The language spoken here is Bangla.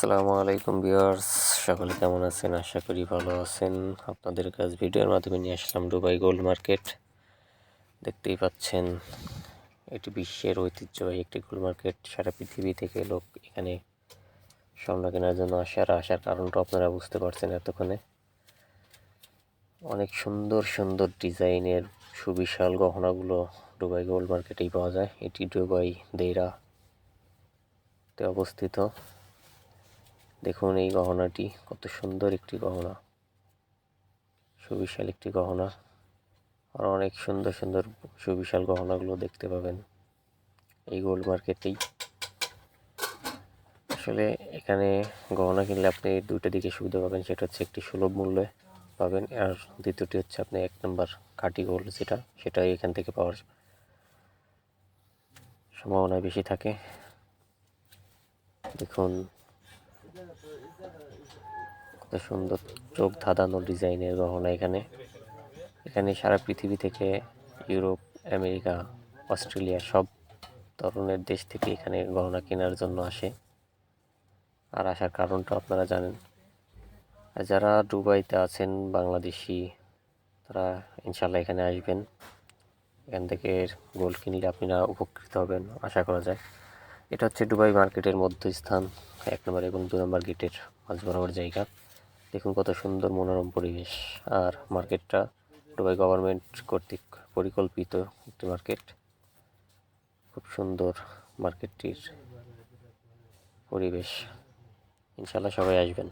আসসালামু আলাইকুম ভিউয়ার্স, সকলে কেমন আছেন? আশা করি ভালো আছেন। আপনাদের কাছে ভিডিওর মাধ্যমে নিয়ে আসলাম দুবাই গোল্ড মার্কেট। দেখতেই পাচ্ছেন, এটি বিশ্বের ঐতিহ্যবাহী একটি গোল্ড মার্কেট। সারা পৃথিবী থেকে লোক এখানে স্বর্ণ কেনার জন্য আসে, আর আসার কারণটা আপনারা বুঝতে পারছেন এতক্ষণে। অনেক সুন্দর সুন্দর ডিজাইনের সুবিশাল গহনাগুলো দুবাই গোল্ড মার্কেটেই পাওয়া যায়। এটি দুবাই দেইরাতে অবস্থিত। দেখুন এই গহনাটি কত সুন্দর একটি গহনা, সুবিশাল একটি গহনা। আর অনেক সুন্দর সুন্দর সুবিশাল গহনাগুলো দেখতে পাবেন এই গোল্ড মার্কেটেই। আসলে এখানে গহনা কিনলে আপনি দুইটা দিকে সুবিধা পাবেন, সেটা হচ্ছে একটি সুলভ মূল্যে পাবেন, আর দ্বিতীয়টি হচ্ছে আপনি 1 নম্বর খাঁটি গোল্ড সেটাই এখান থেকে পাওয়ার সম্ভাবনা বেশি থাকে। দেখুন কত সুন্দর চোখ ধাঁধানো ডিজাইনের গহনা। এখানে সারা পৃথিবী থেকে ইউরোপ, আমেরিকা, অস্ট্রেলিয়া সব ধরনের দেশ থেকে এখানে গহনা কেনার জন্য আসে। আর আসার কারণটা আপনারা জানেন। আর যারা দুবাইতে আছেন বাংলাদেশি, তারা ইনশাল্লাহ এখানে আসবেন। এখান থেকে গোল্ড কিনলে আপনারা উপকৃত হবেন আশা করা যায়। এটা হচ্ছে দুবাই মার্কেটের মধ্যস্থান, 1 নম্বর এবং 2 নম্বর গেটের মাঝ বরাবর জায়গা। দেখুন কত সুন্দর মনোরম পরিবেশ। আর মার্কেটটা দুবাই গভর্নমেন্ট কর্তৃক পরিকল্পিত একটি মার্কেট। খুব সুন্দর মার্কেটটির পরিবেশ। ইনশাল্লাহ সবাই আসবেন।